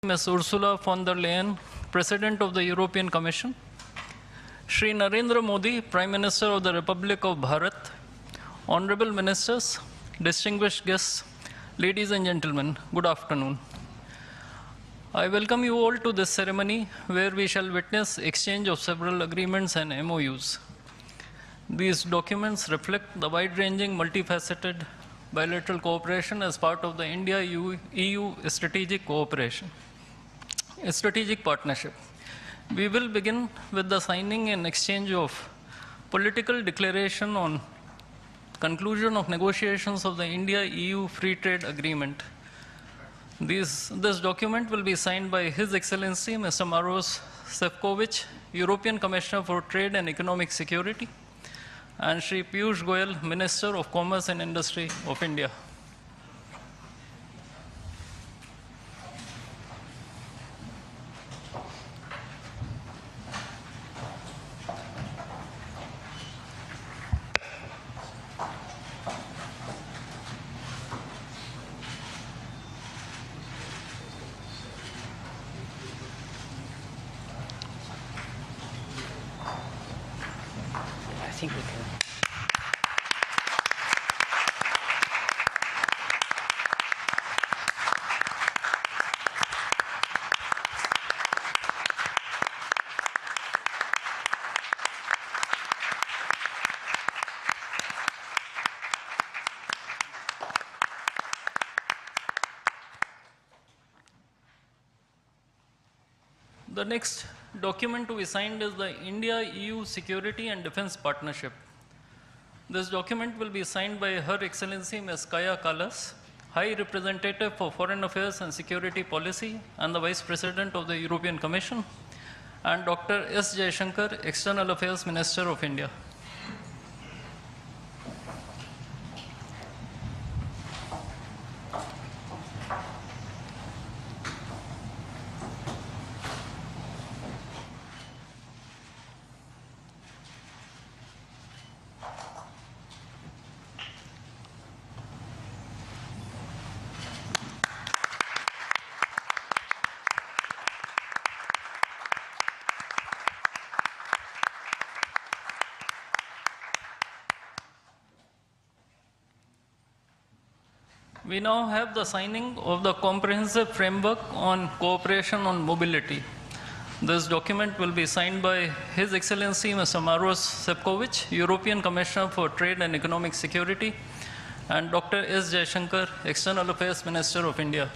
Ms. Ursula von der Leyen, President of the European Commission, Shri Narendra Modi, Prime Minister of the Republic of Bharat, Honorable Ministers, distinguished guests, ladies and gentlemen, good afternoon. I welcome you all to this ceremony where we shall witness exchange of several agreements and MOUs. These documents reflect the wide-ranging, multifaceted bilateral cooperation as part of the India-EU strategic partnership. We will begin with the signing and exchange of political declaration on conclusion of negotiations of the India-EU Free Trade Agreement. This document will be signed by His Excellency Mr. Maros Sefcovic, European Commissioner for Trade and Economic Security, and Shri Piyush Goyal, Minister of Commerce and Industry of India. I think we can. The next document to be signed is the India-EU Security and Defense Partnership. This document will be signed by Her Excellency Ms. Kaja Kallas, High Representative for Foreign Affairs and Security Policy and the Vice President of the European Commission, and Dr. S. Jaishankar, External Affairs Minister of India. We now have the signing of the Comprehensive Framework on Cooperation on Mobility. This document will be signed by His Excellency Mr. Maros Sefcovic, European Commissioner for Trade and Economic Security, and Dr. S. Jaishankar, External Affairs Minister of India.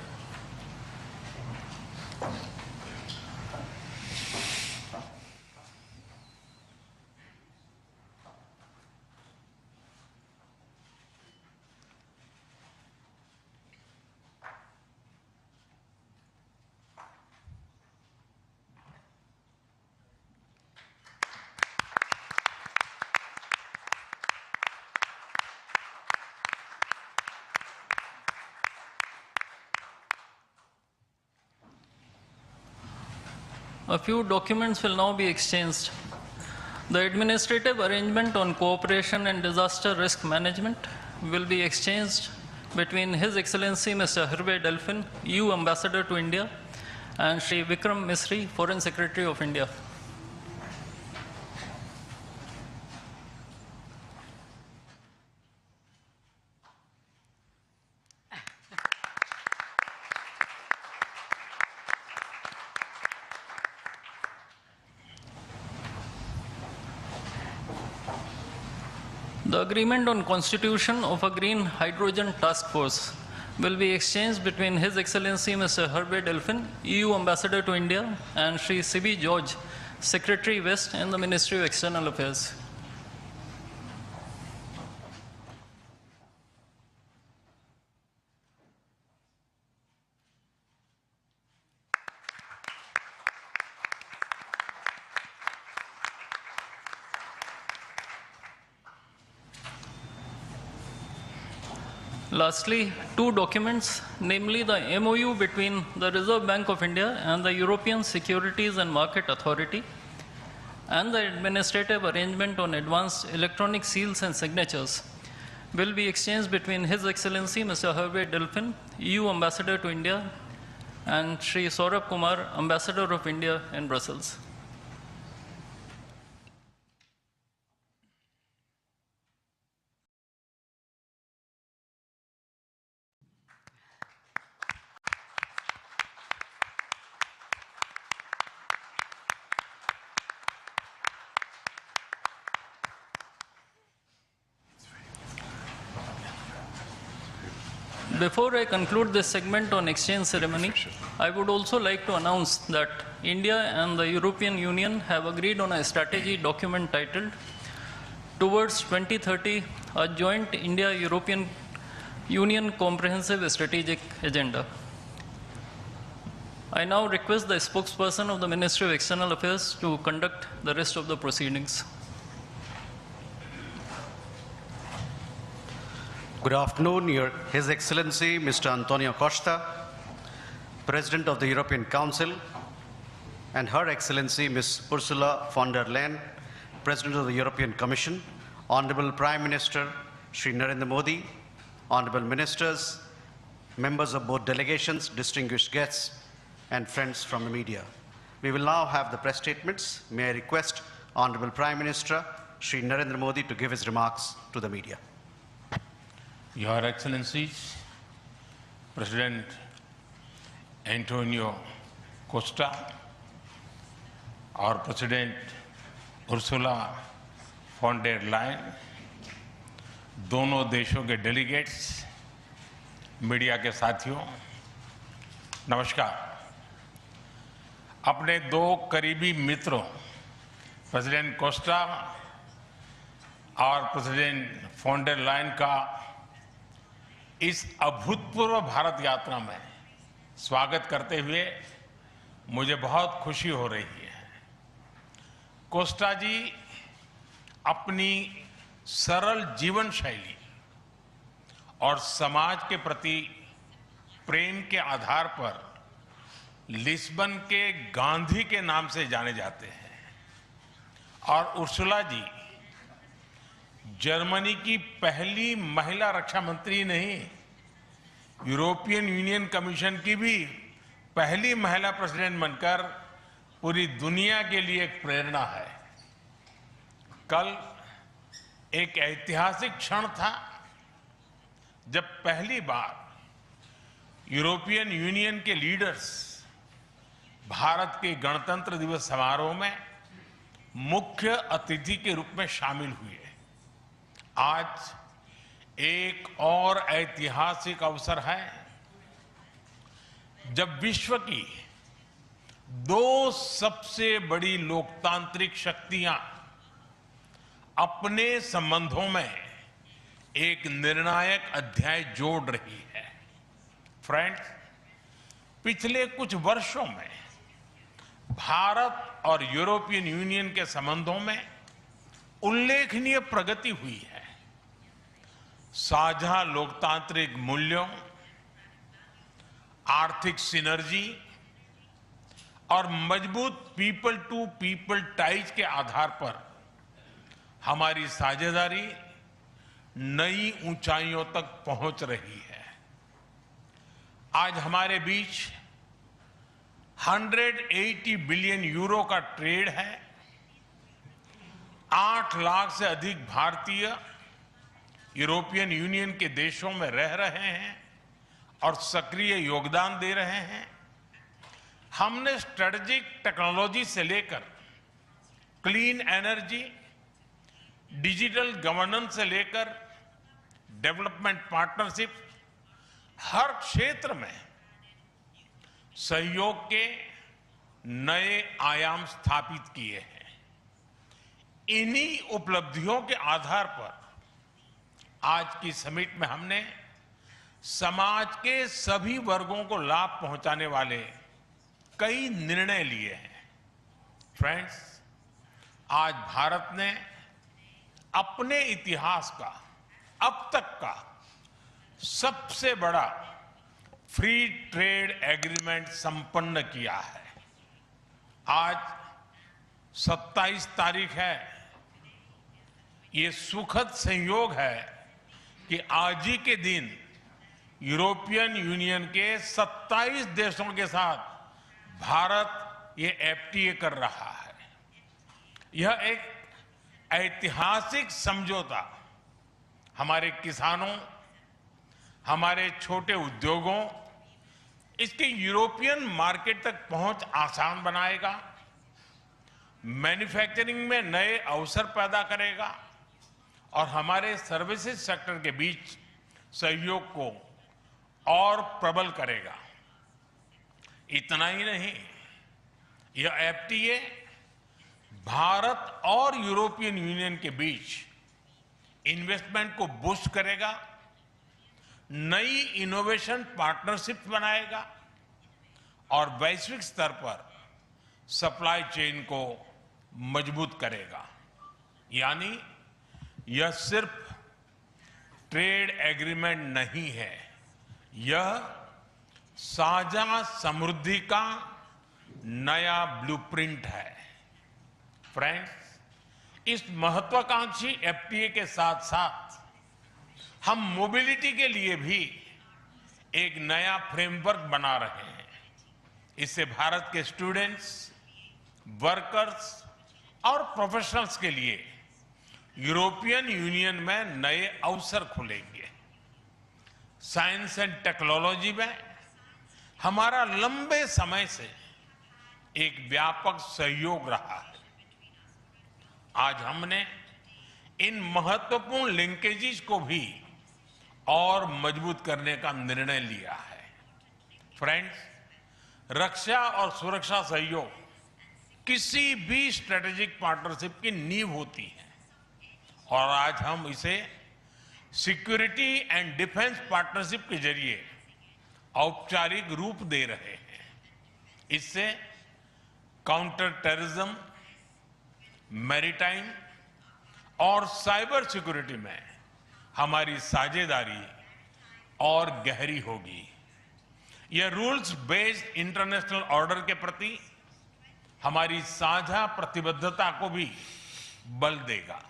A few documents will now be exchanged. The Administrative Arrangement on Cooperation and Disaster Risk Management will be exchanged between His Excellency Mr. Hervé Delphin, EU Ambassador to India, and Shri Vikram Misri, Foreign Secretary of India. The agreement on constitution of a Green Hydrogen Task Force will be exchanged between His Excellency Mr. Hervé Delphin, EU Ambassador to India, and Shri C.B. George, Secretary West in the Ministry of External Affairs. Lastly, two documents, namely the MOU between the Reserve Bank of India and the European Securities and Market Authority, and the administrative arrangement on advanced electronic seals and signatures, will be exchanged between His Excellency Mr. Hervé Delphin, EU Ambassador to India, and Shri Saurabh Kumar, Ambassador of India in Brussels. Before I conclude this segment on exchange ceremony, I would also like to announce that India and the European Union have agreed on a strategy document titled Towards 2030, a joint India-European Union Comprehensive Strategic Agenda. I now request the spokesperson of the Ministry of External Affairs to conduct the rest of the proceedings. Good afternoon, His Excellency Mr. Antonio Costa, President of the European Council, and Her Excellency Ms. Ursula von der Leyen, President of the European Commission, Honorable Prime Minister Shri Narendra Modi, Honorable Ministers, members of both delegations, distinguished guests, and friends from the media. We will now have the press statements. May I request Honorable Prime Minister Shri Narendra Modi to give his remarks to the media. Your Excellencies, President Antonio Costa, our President Ursula von der Leyen, दोनों देशों के delegates, media के साथियों, नमस्कार। अपने दो करीबी मित्रों, प्रेसिडेंट कोस्टा और प्रेसिडेंट von der Leyen का इस अभूतपूर्व भारत यात्रा में स्वागत करते हुए मुझे बहुत खुशी हो रही है। कोस्टा जी अपनी सरल जीवन शैली और समाज के प्रति प्रेम के आधार पर लिस्बन के गांधी के नाम से जाने जाते हैं और उर्सुला जी जर्मनी की पहली महिला रक्षा मंत्री नहीं, यूरोपियन यूनियन कमीशन की भी पहली महिला प्रेसिडेंट बनकर पूरी दुनिया के लिए एक प्रेरणा है। कल एक ऐतिहासिक क्षण था जब पहली बार यूरोपियन यूनियन के लीडर्स भारत के गणतंत्र दिवस समारोह में मुख्य अतिथि के रूप में शामिल हुए। आज एक और ऐतिहासिक अवसर है जब विश्व की दो सबसे बड़ी लोकतांत्रिक शक्तियां अपने संबंधों में एक निर्णायक अध्याय जोड़ रही है। फ्रेंड्स, पिछले कुछ वर्षों में भारत और यूरोपियन यूनियन के संबंधों में उल्लेखनीय प्रगति हुई है। साझा लोकतांत्रिक मूल्यों, आर्थिक सिनर्जी और मजबूत पीपल टू पीपल टाइज के आधार पर हमारी साझेदारी नई ऊंचाइयों तक पहुंच रही है। आज हमारे बीच 180 बिलियन यूरो का ट्रेड है। 8 लाख से अधिक भारतीय यूरोपियन यूनियन के देशों में रह रहे हैं और सक्रिय योगदान दे रहे हैं। हमने स्ट्रेटेजिक टेक्नोलॉजी से लेकर क्लीन एनर्जी, डिजिटल गवर्नेंस से लेकर डेवलपमेंट पार्टनरशिप, हर क्षेत्र में सहयोग के नए आयाम स्थापित किए हैं। इन्हीं उपलब्धियों के आधार पर आज की समिट में हमने समाज के सभी वर्गों को लाभ पहुंचाने वाले कई निर्णय लिए हैं। फ्रेंड्स, आज भारत ने अपने इतिहास का अब तक का सबसे बड़ा फ्री ट्रेड एग्रीमेंट संपन्न किया है। आज 27 तारीख है। ये सुखद संयोग है कि आज ही के दिन यूरोपियन यूनियन के 27 देशों के साथ भारत ये एफटीए कर रहा है। यह एक ऐतिहासिक समझौता हमारे किसानों, हमारे छोटे उद्योगों, इसके यूरोपियन मार्केट तक पहुंच आसान बनाएगा, मैन्युफैक्चरिंग में नए अवसर पैदा करेगा और हमारे सर्विसेज सेक्टर के बीच सहयोग को और प्रबल करेगा। इतना ही नहीं, यह एफटीए भारत और यूरोपियन यूनियन के बीच इन्वेस्टमेंट को बूस्ट करेगा, नई इनोवेशन पार्टनरशिप बनाएगा और वैश्विक स्तर पर सप्लाई चेन को मजबूत करेगा। यानी यह सिर्फ ट्रेड एग्रीमेंट नहीं है, यह साझा समृद्धि का नया ब्लूप्रिंट है। फ्रेंड्स, इस महत्वाकांक्षी एफटीए के साथ साथ हम मोबिलिटी के लिए भी एक नया फ्रेमवर्क बना रहे हैं। इससे भारत के स्टूडेंट्स, वर्कर्स और प्रोफेशनल्स के लिए यूरोपियन यूनियन में नए अवसर खुलेंगे। साइंस एंड टेक्नोलॉजी में हमारा लंबे समय से एक व्यापक सहयोग रहा है। आज हमने इन महत्वपूर्ण लिंकेजेस को भी और मजबूत करने का निर्णय लिया है। फ्रेंड्स, रक्षा और सुरक्षा सहयोग किसी भी स्ट्रेटेजिक पार्टनरशिप की नींव होती है और आज हम इसे सिक्योरिटी एंड डिफेंस पार्टनरशिप के जरिए औपचारिक रूप दे रहे हैं। इससे काउंटर टेररिज्म, मैरीटाइम और साइबर सिक्योरिटी में हमारी साझेदारी और गहरी होगी। यह रूल्स बेस्ड इंटरनेशनल ऑर्डर के प्रति हमारी साझा प्रतिबद्धता को भी बल देगा।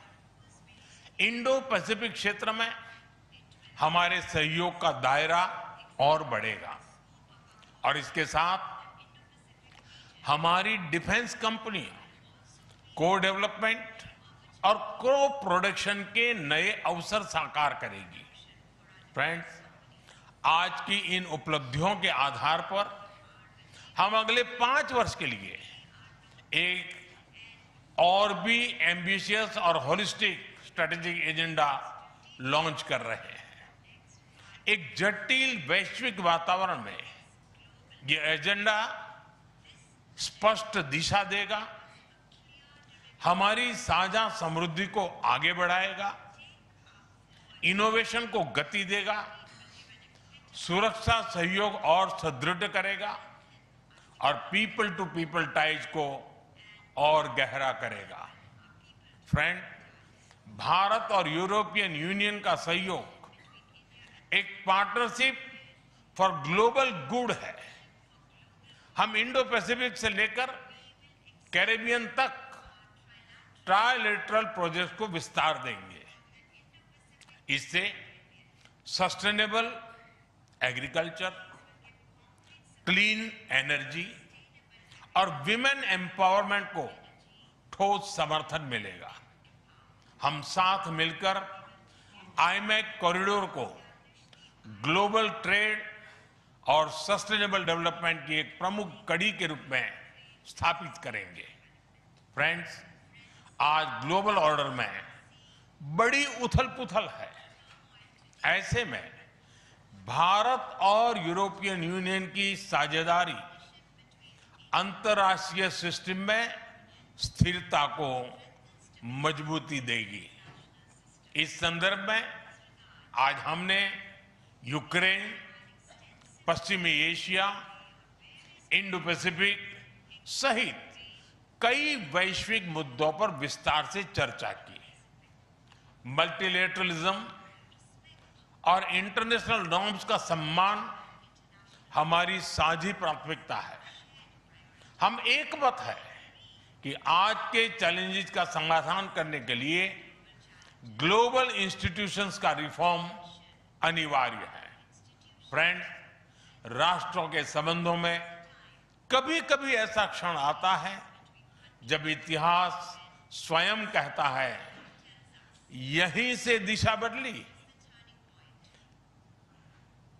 इंडो पैसिफिक क्षेत्र में हमारे सहयोग का दायरा और बढ़ेगा और इसके साथ हमारी डिफेंस कंपनियां को डेवलपमेंट और को प्रोडक्शन के नए अवसर साकार करेगी। फ्रेंड्स, आज की इन उपलब्धियों के आधार पर हम अगले 5 वर्ष के लिए एक और भी एम्बिशियस और होलिस्टिक स्ट्रेटेजिक एजेंडा लॉन्च कर रहे हैं। एक जटिल वैश्विक वातावरण में ये एजेंडा स्पष्ट दिशा देगा, हमारी साझा समृद्धि को आगे बढ़ाएगा, इनोवेशन को गति देगा, सुरक्षा सहयोग और सुदृढ़ करेगा और पीपल टू पीपल टाइज को और गहरा करेगा। फ्रेंड, भारत और यूरोपियन यूनियन का सहयोग एक पार्टनरशिप फॉर ग्लोबल गुड है। हम इंडो पैसिफिक से लेकर कैरेबियन तक ट्राइलेटरल प्रोजेक्ट को विस्तार देंगे। इससे सस्टेनेबल एग्रीकल्चर, क्लीन एनर्जी और विमेन एम्पावरमेंट को ठोस समर्थन मिलेगा। हम साथ मिलकर आईमैक कॉरिडोर को ग्लोबल ट्रेड और सस्टेनेबल डेवलपमेंट की एक प्रमुख कड़ी के रूप में स्थापित करेंगे। फ्रेंड्स, आज ग्लोबल ऑर्डर में बड़ी उथल-पुथल है। ऐसे में भारत और यूरोपियन यूनियन की साझेदारी अंतर्राष्ट्रीय सिस्टम में स्थिरता को मजबूती देगी। इस संदर्भ में आज हमने यूक्रेन, पश्चिमी एशिया, इंडो पैसिफिक सहित कई वैश्विक मुद्दों पर विस्तार से चर्चा की। मल्टीलेटरलिज्म और इंटरनेशनल नॉर्म्स का सम्मान हमारी साझी प्राथमिकता है। हम एकमत है कि आज के चैलेंजेस का समाधान करने के लिए ग्लोबल इंस्टीट्यूशंस का रिफॉर्म अनिवार्य है। फ्रेंड, राष्ट्रों के संबंधों में कभी कभी ऐसा क्षण आता है जब इतिहास स्वयं कहता है, यहीं से दिशा बदली,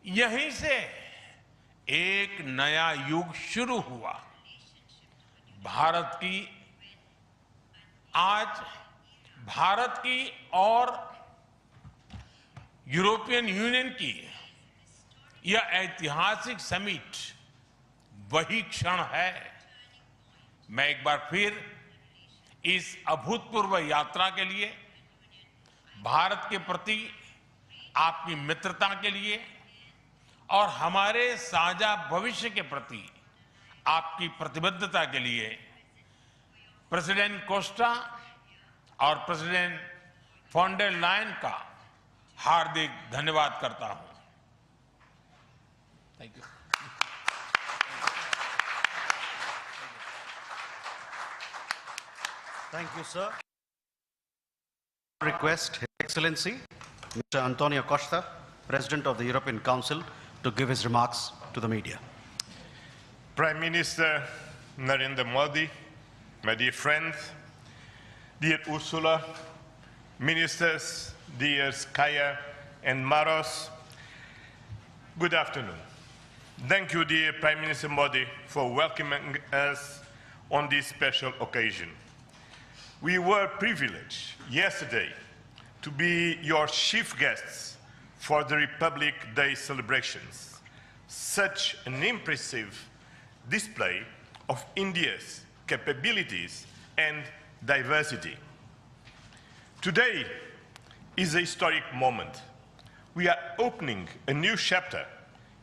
यहीं से एक नया युग शुरू हुआ। भारत की और यूरोपियन यूनियन की यह ऐतिहासिक समिट वही क्षण है। मैं एक बार फिर इस अभूतपूर्व यात्रा के लिए, भारत के प्रति आपकी मित्रता के लिए और हमारे साझा भविष्य के प्रति आपकी प्रतिबद्धता के लिए प्रेसिडेंट कोस्टा और प्रेसिडेंट फॉन्डर लायन का हार्दिक धन्यवाद करता हूं। Thank you. Thank you, sir. Request His Excellency, Mr. Antonio Costa, President of the European Council, to give his remarks to the media. Prime Minister Narendra Modi, my dear friends, dear Ursula, ministers, dear Kaya and Maros, good afternoon. Thank you, dear Prime Minister Modi, for welcoming us on this special occasion. We were privileged yesterday to be your chief guests for the Republic Day celebrations. Such an impressive display of India's capabilities and diversity. Today is a historic moment. We are opening a new chapter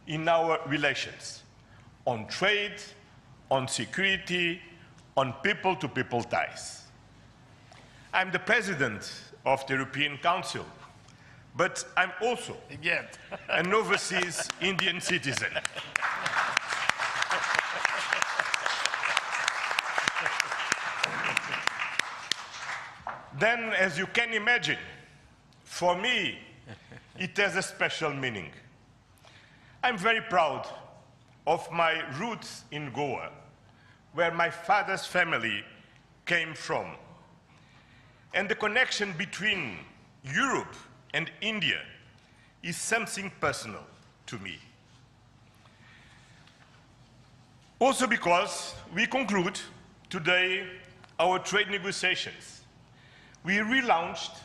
in our relations on trade, on security, on people-to-people ties. I'm the president of the European Council, but I'm also an overseas Indian citizen. Then, as you can imagine, for me, it has a special meaning. I'm very proud of my roots in Goa, where my father's family came from. And the connection between Europe and India is something personal to me. Also because we conclude today our trade negotiations. We relaunched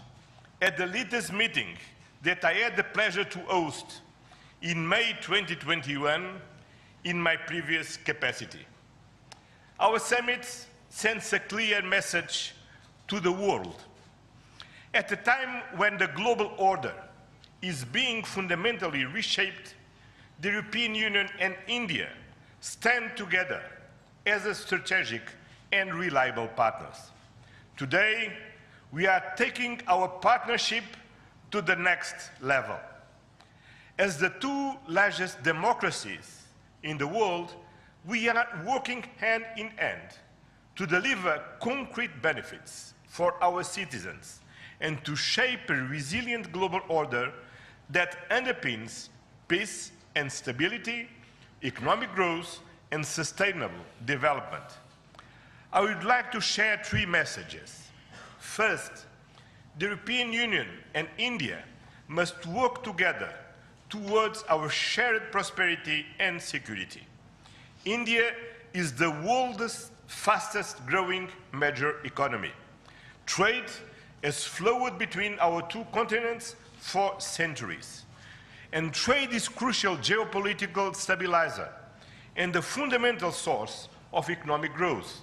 at the latest meeting that I had the pleasure to host in May 2021 in my previous capacity. Our summit sends a clear message to the world. At a time when the global order is being fundamentally reshaped, the European Union and India stand together as a strategic and reliable partners. Today, we are taking our partnership to the next level. As the two largest democracies in the world, we are working hand in hand to deliver concrete benefits for our citizens and to shape a resilient global order that underpins peace and stability, economic growth, and sustainable development. I would like to share three messages. First, the European Union and India must work together towards our shared prosperity and security. India is the world's fastest growing major economy. Trade has flowed between our two continents for centuries. And trade is a crucial geopolitical stabilizer and the fundamental source of economic growth.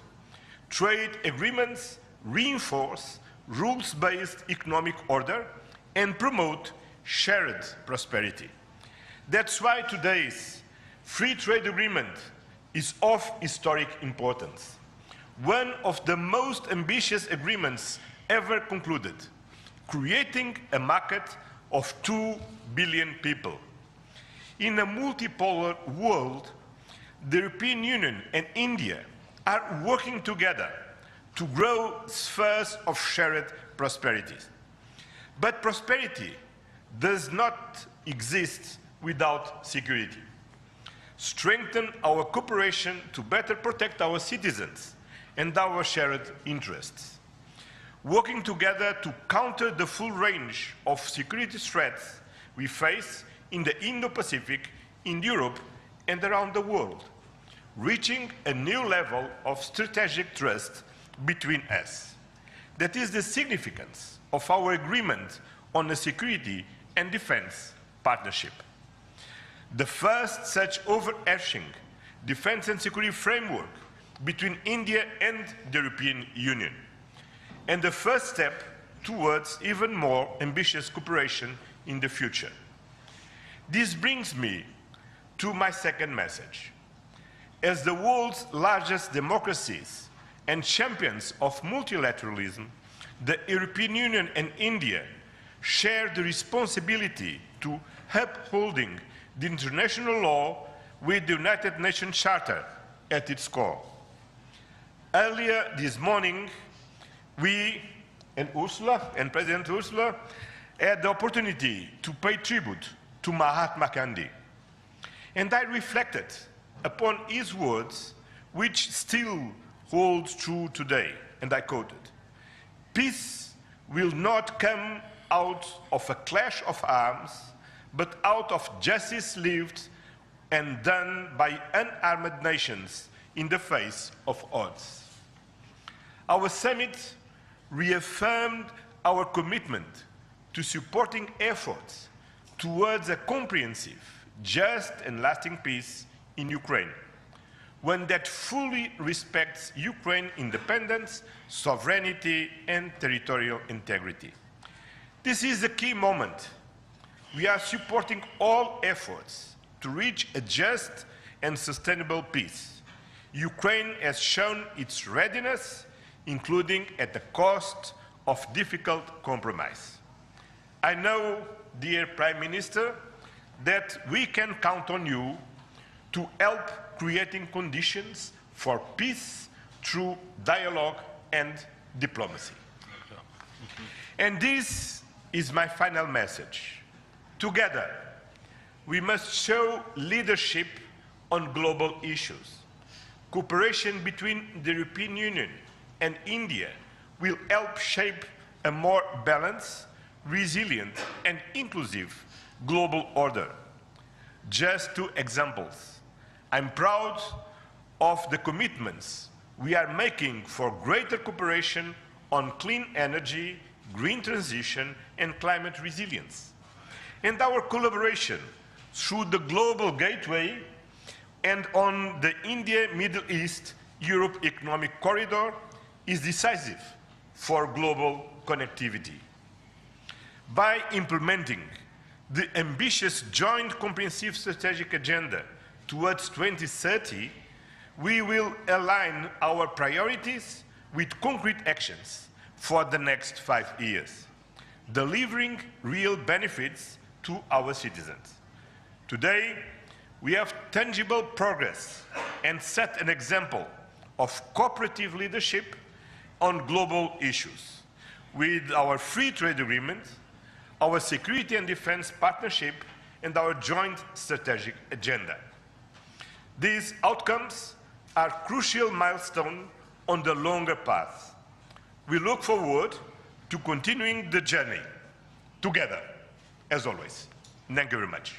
Trade agreements reinforce rules-based economic order and promote shared prosperity. That's why today's free trade agreement is of historic importance. One of the most ambitious agreements ever concluded, creating a market of 2 billion people. In a multipolar world, the European Union and India are working together to grow spheres of shared prosperity. But prosperity does not exist without security. Strengthen our cooperation to better protect our citizens and our shared interests. Working together to counter the full range of security threats we face in the Indo-Pacific, in Europe, and around the world, reaching a new level of strategic trust between us. That is the significance of our agreement on a security and defense partnership. The first such overarching defense and security framework between India and the European Union, and the first step towards even more ambitious cooperation in the future. This brings me to my second message. As the world's largest democracies and champions of multilateralism, the European Union and India share the responsibility to upholding the international law with the United Nations Charter at its core. Earlier this morning, we and President Ursula had the opportunity to pay tribute to Mahatma Gandhi. And I reflected upon his words, which still holds true today, and I quoted, "Peace will not come out of a clash of arms, but out of justice lived and done by unarmed nations in the face of odds." Our summit reaffirmed our commitment to supporting efforts towards a comprehensive, just and lasting peace in Ukraine, one that fully respects Ukraine's independence, sovereignty, and territorial integrity. This is a key moment. We are supporting all efforts to reach a just and sustainable peace. Ukraine has shown its readiness, including at the cost of difficult compromise. I know, dear Prime Minister, that we can count on you to help creating conditions for peace through dialogue and diplomacy. And this is my final message. Together, we must show leadership on global issues. Cooperation between the European Union and India will help shape a more balanced, resilient, and inclusive global order. Just two examples. I'm proud of the commitments we are making for greater cooperation on clean energy, green transition, and climate resilience. And our collaboration through the Global Gateway and on the India-Middle East-Europe Economic Corridor is decisive for global connectivity. By implementing the ambitious Joint Comprehensive Strategic Agenda towards 2030, we will align our priorities with concrete actions for the next 5 years, delivering real benefits to our citizens. Today, we have tangible progress and set an example of cooperative leadership on global issues with our free trade agreement, our security and defense partnership, and our joint strategic agenda. These outcomes are crucial milestones on the longer path. We look forward to continuing the journey together, as always. Thank you very much.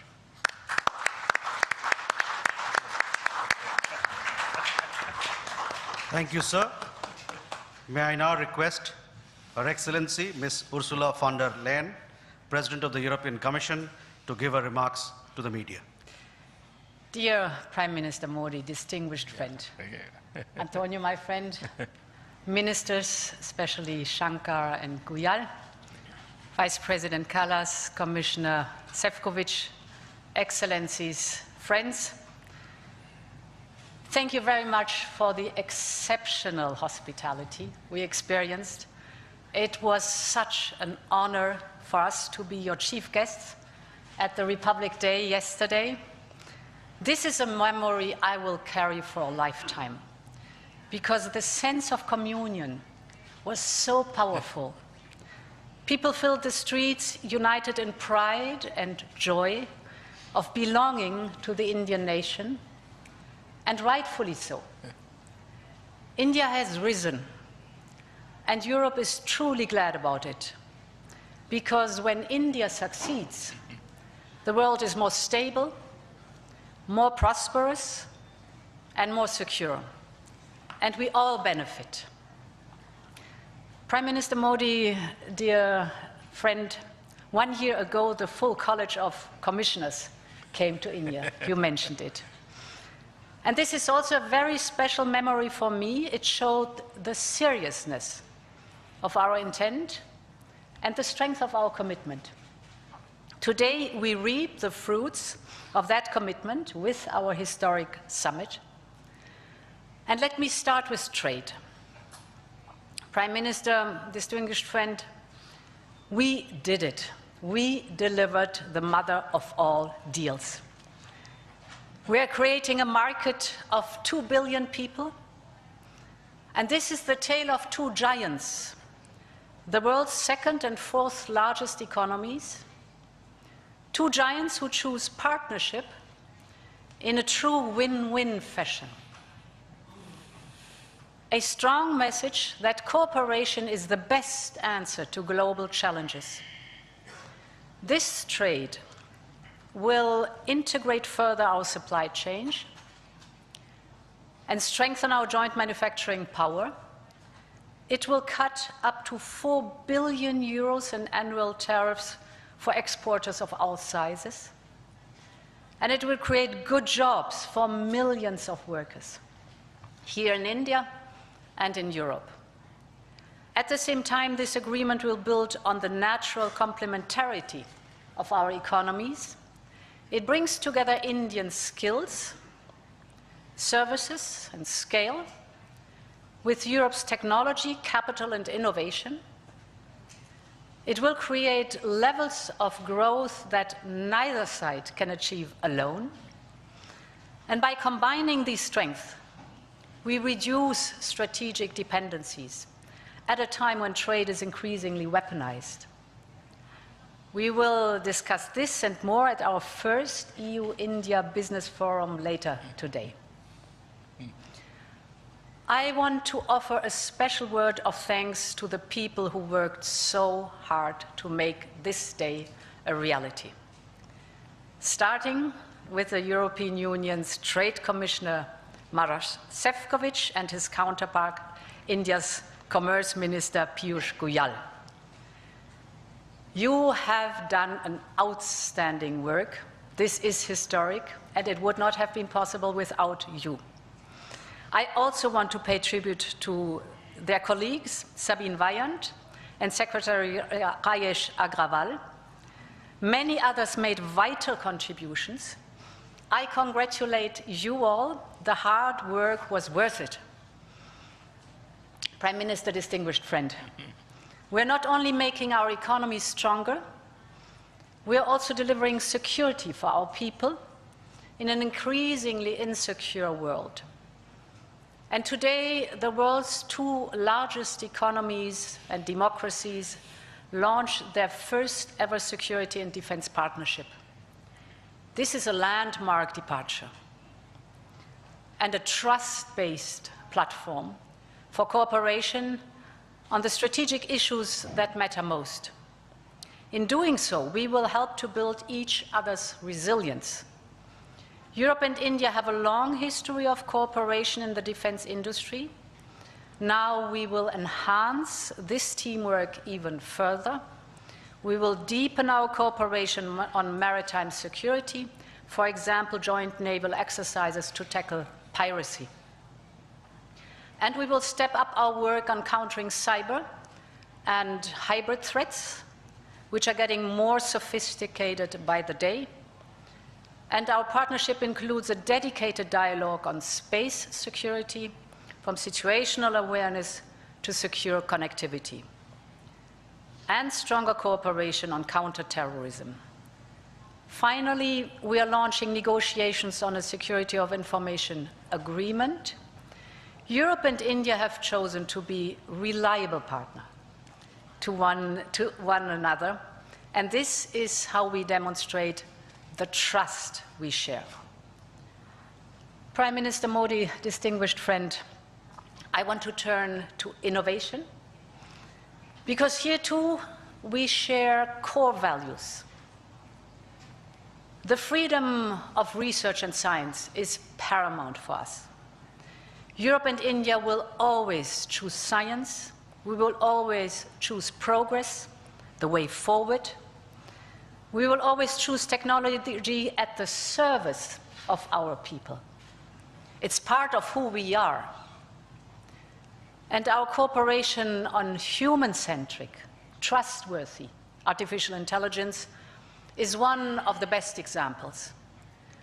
Thank you, sir. May I now request Her Excellency Ms. Ursula von der Leyen, President of the European Commission, to give her remarks to the media. Dear Prime Minister Modi, distinguished friend, Antonio, my friend, ministers, especially Shankar and Guyal, Vice President Kallas, Commissioner Šefčovič, Excellencies, friends, thank you very much for the exceptional hospitality we experienced. It was such an honor for us to be your chief guests at the Republic Day yesterday. This is a memory I will carry for a lifetime, because the sense of communion was so powerful. People filled the streets united in pride and joy of belonging to the Indian nation, and rightfully so. India has risen, and Europe is truly glad about it, because when India succeeds, the world is more stable, more prosperous, and more secure, and we all benefit. Prime Minister Modi, dear friend, 1 year ago, the full College of Commissioners came to India. You mentioned it. And this is also a very special memory for me. It showed the seriousness of our intent and the strength of our commitment. Today, we reap the fruits of that commitment with our historic summit. And let me start with trade. Prime Minister, distinguished friend, we did it. We delivered the mother of all deals. We are creating a market of 2 billion people, and this is the tale of two giants, the world's second and fourth largest economies, two giants who choose partnership in a true win-win fashion. A strong message that cooperation is the best answer to global challenges. This trade will integrate further our supply chain and strengthen our joint manufacturing power. It will cut up to 4 billion euros in annual tariffs for exporters of all sizes. And it will create good jobs for millions of workers here in India and in Europe. At the same time, this agreement will build on the natural complementarity of our economies. It brings together Indian skills, services, and scale with Europe's technology, capital, and innovation. It will create levels of growth that neither side can achieve alone. And by combining these strengths, we reduce strategic dependencies at a time when trade is increasingly weaponized. We will discuss this and more at our first EU-India Business Forum later today. I want to offer a special word of thanks to the people who worked so hard to make this day a reality. Starting with the European Union's Trade Commissioner Maroš Šefčovič and his counterpart, India's Commerce Minister Piyush Goyal. You have done an outstanding work. This is historic, and it would not have been possible without you. I also want to pay tribute to their colleagues, Sabine Weyand and Secretary Rajesh Agrawal. Many others made vital contributions. I congratulate you all. The hard work was worth it. Prime Minister, distinguished friend, we're not only making our economy stronger, we're also delivering security for our people in an increasingly insecure world. And today, the world's two largest economies and democracies launch their first ever security and defense partnership. This is a landmark departure and a trust-based platform for cooperation on the strategic issues that matter most. In doing so, we will help to build each other's resilience. Europe and India have a long history of cooperation in the defense industry. Now we will enhance this teamwork even further. We will deepen our cooperation on maritime security, for example, joint naval exercises to tackle piracy. And we will step up our work on countering cyber and hybrid threats, which are getting more sophisticated by the day. And our partnership includes a dedicated dialogue on space security, from situational awareness to secure connectivity, and stronger cooperation on counterterrorism. Finally, we are launching negotiations on a security of information agreement. Europe and India have chosen to be reliable partners to one another, and this is how we demonstrate the trust we share. Prime Minister Modi, distinguished friend, I want to turn to innovation, because here too we share core values. The freedom of research and science is paramount for us. Europe and India will always choose science. We will always choose progress, the way forward. We will always choose technology at the service of our people. It's part of who we are. And our cooperation on human-centric, trustworthy artificial intelligence is one of the best examples.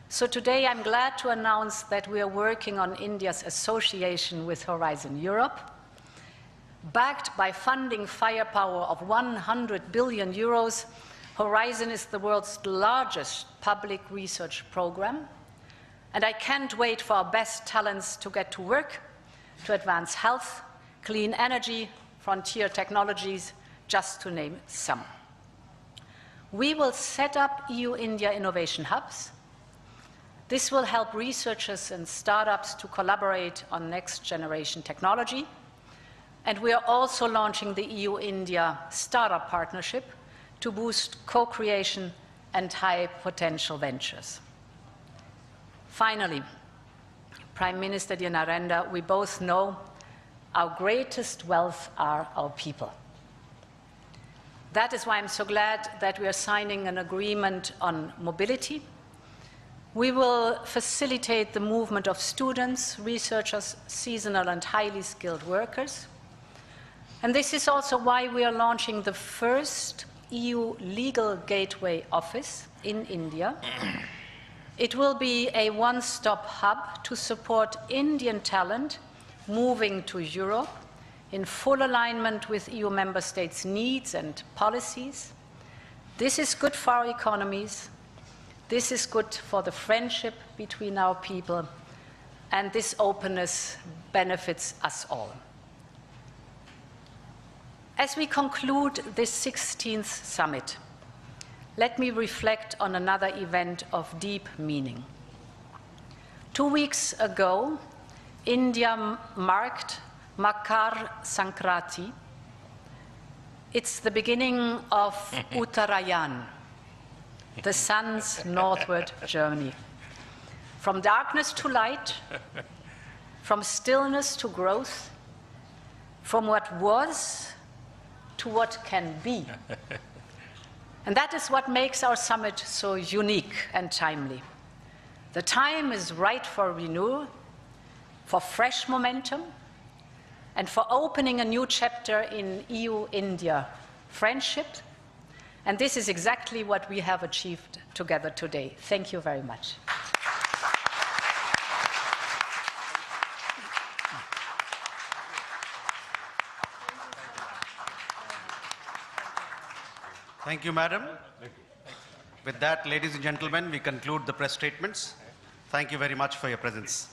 So today I'm glad to announce that we are working on India's association with Horizon Europe. Backed by funding firepower of 100 billion euros, Horizon is the world's largest public research program. And I can't wait for our best talents to get to work to advance health, clean energy, frontier technologies, just to name some. We will set up EU-India innovation hubs. This will help researchers and startups to collaborate on next-generation technology. And we are also launching the EU-India Startup Partnership to boost co-creation and high-potential ventures. Finally, Prime Minister dear Narendra, we both know our greatest wealth are our people. That is why I'm so glad that we are signing an agreement on mobility. We will facilitate the movement of students, researchers, seasonal and highly skilled workers. And this is also why we are launching the first EU Legal Gateway Office in India. It will be a one-stop hub to support Indian talent moving to Europe in full alignment with EU member states' needs and policies. This is good for our economies. This is good for the friendship between our people. And this openness benefits us all. As we conclude this 16th summit, let me reflect on another event of deep meaning. 2 weeks ago, India marked Makar Sankranti. It's the beginning of Uttarayan, the sun's northward journey. From darkness to light, from stillness to growth, from what was to what can be. And that is what makes our summit so unique and timely. The time is right for renewal, for fresh momentum, and for opening a new chapter in EU-India friendship. And this is exactly what we have achieved together today. Thank you very much. Thank you, Madam. With that, ladies and gentlemen, we conclude the press statements. Thank you very much for your presence.